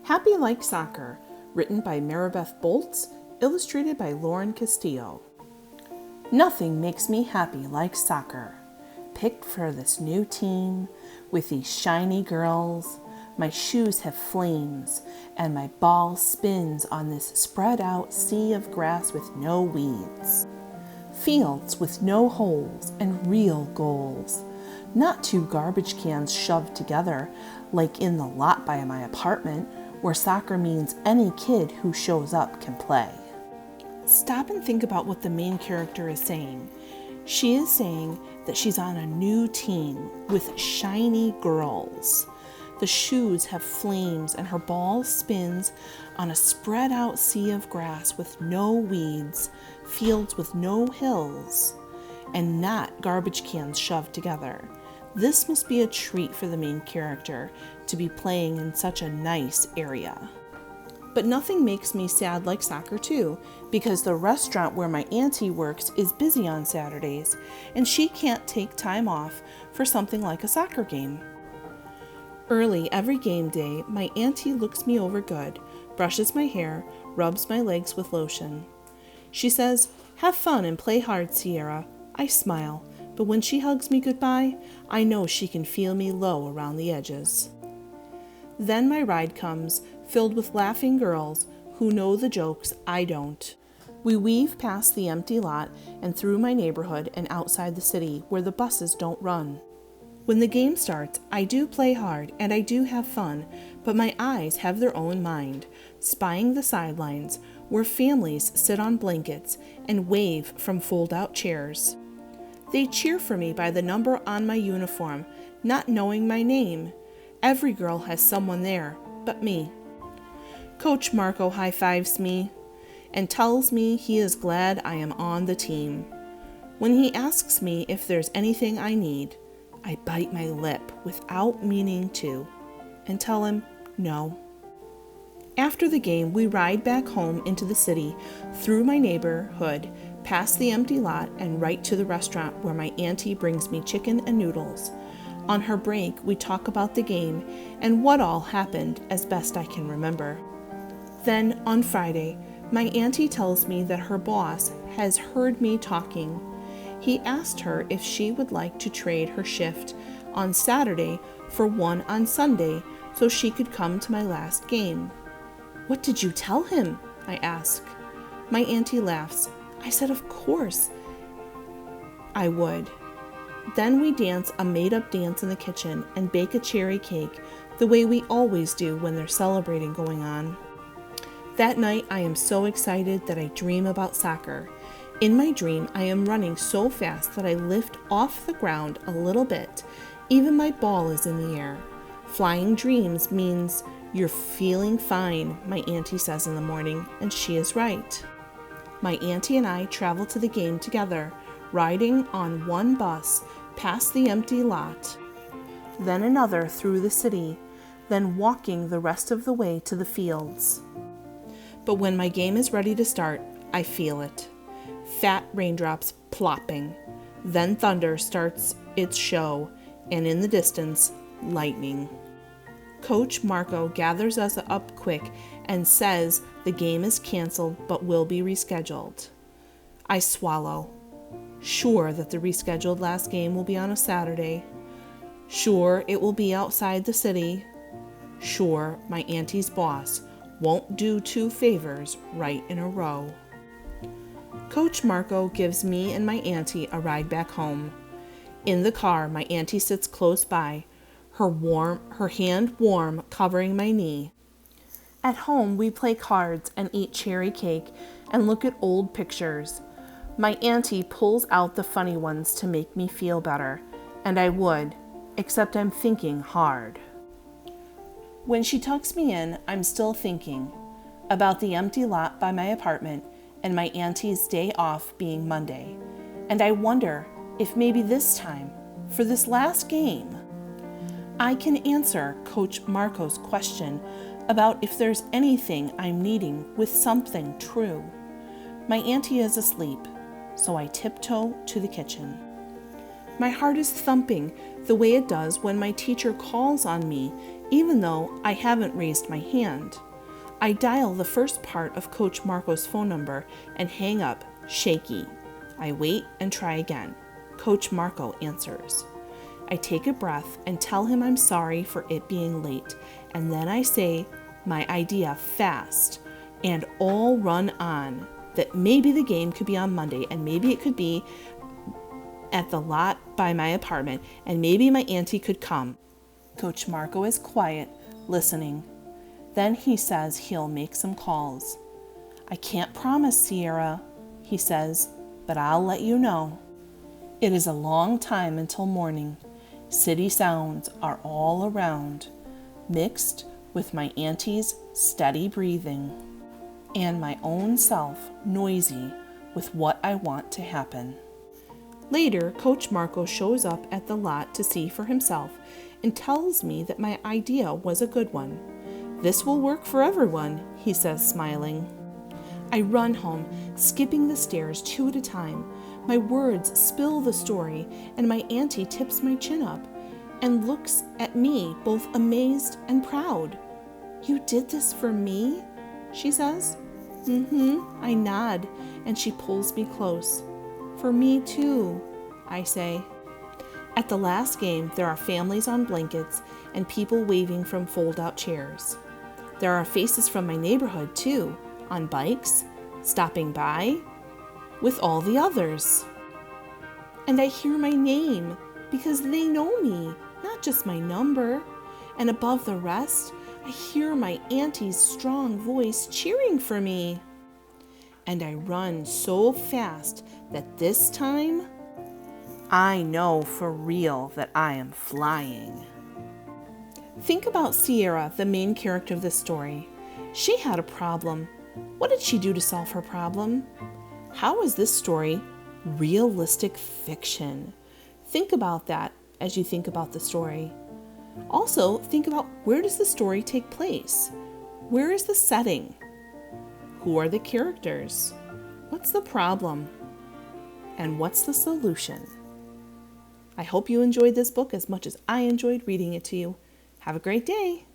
Happy Like Soccer, written by Maribeth Boltz, illustrated by Lauren Castillo. Nothing makes me happy like soccer. Picked for this new team, with these shiny girls, my shoes have flames, and my ball spins on this spread out sea of grass with no weeds. Fields with no holes and real goals. Not two garbage cans shoved together like in the lot by my apartment, where soccer means any kid who shows up can play. Stop and think about what the main character is saying. She is saying that she's on a new team with shiny girls. The shoes have flames and her ball spins on a spread out sea of grass with no weeds, fields with no hills, and not garbage cans shoved together. This must be a treat for the main character to be playing in such a nice area. But nothing makes me sad like soccer too, because the restaurant where my auntie works is busy on Saturdays, and she can't take time off for something like a soccer game. Early every game day, my auntie looks me over good, brushes my hair, rubs my legs with lotion. She says, "Have fun and play hard, Sierra." I smile, but when she hugs me goodbye, I know she can feel me low around the edges. Then my ride comes, filled with laughing girls who know the jokes I don't. We weave past the empty lot and through my neighborhood and outside the city where the buses don't run. When the game starts, I do play hard and I do have fun, but my eyes have their own mind, spying the sidelines where families sit on blankets and wave from fold-out chairs. They cheer for me by the number on my uniform, not knowing my name. Every girl has someone there, but me. Coach Marco high-fives me and tells me he is glad I am on the team. When he asks me if there's anything I need, I bite my lip without meaning to and tell him no. After the game, we ride back home into the city, through my neighborhood, past the empty lot, and right to the restaurant where my auntie brings me chicken and noodles. On her break, we talk about the game and what all happened as best I can remember. Then, on Friday, my auntie tells me that her boss has heard me talking. He asked her if she would like to trade her shift on Saturday for one on Sunday so she could come to my last game. "What did you tell him?" I ask. My auntie laughs. I said of course I would. Then we dance a made-up dance in the kitchen and bake a cherry cake the way we always do when there's celebrating going on. That night I am so excited that I dream about soccer. In my dream, I am running so fast that I lift off the ground a little bit. Even my ball is in the air. Flying dreams means you're feeling fine, my auntie says in the morning, and she is right. My auntie and I travel to the game together, riding on one bus past the empty lot, then another through the city, then walking the rest of the way to the fields. But when my game is ready to start, I feel it. Fat raindrops plopping. Then thunder starts its show, and in the distance, lightning. Coach Marco gathers us up quick and says the game is canceled but will be rescheduled. I swallow. Sure that the rescheduled last game will be on a Saturday. Sure it will be outside the city. Sure my auntie's boss won't do 2 favors right in a row. Coach Marco gives me and my auntie a ride back home. In the car, my auntie sits close by, her hand warm covering my knee. At home, we play cards and eat cherry cake and look at old pictures. My auntie pulls out the funny ones to make me feel better, and I would, except I'm thinking hard. When she tucks me in, I'm still thinking about the empty lot by my apartment and my auntie's day off being Monday. And I wonder if maybe this time, for this last game, I can answer Coach Marco's question about if there's anything I'm needing with something true. My auntie is asleep, so I tiptoe to the kitchen. My heart is thumping the way it does when my teacher calls on me even though I haven't raised my hand. I dial the first part of Coach Marco's phone number and hang up, shaky. I wait and try again. Coach Marco answers. I take a breath and tell him I'm sorry for it being late, and then I say my idea fast and all run on that maybe the game could be on Monday, and maybe it could be at the lot by my apartment, and maybe my auntie could come. Coach Marco is quiet, listening. Then he says he'll make some calls. I can't promise, Sierra, he says, but I'll let you know. It is a long time until morning. City sounds are all around, mixed with my auntie's steady breathing and my own self noisy with what I want to happen. Later, Coach Marco shows up at the lot to see for himself and tells me that my idea was a good one. This will work for everyone, he says, smiling. I run home, skipping the stairs 2 at a time. My words spill the story, and my auntie tips my chin up and looks at me both amazed and proud. You did this for me? She says. I nod, and she pulls me close. For me too, I say. At the last game, there are families on blankets and people waving from fold-out chairs. There are faces from my neighborhood too, on bikes, stopping by, with all the others. And I hear my name because they know me, not just my number. And above the rest, I hear my auntie's strong voice cheering for me. And I run so fast that this time, I know for real that I am flying. Think about Sierra, the main character of this story. She had a problem. What did she do to solve her problem? How is this story realistic fiction? Think about that as you think about the story. Also, think about, where does the story take place? Where is the setting? Who are the characters? What's the problem? And what's the solution? I hope you enjoyed this book as much as I enjoyed reading it to you. Have a great day.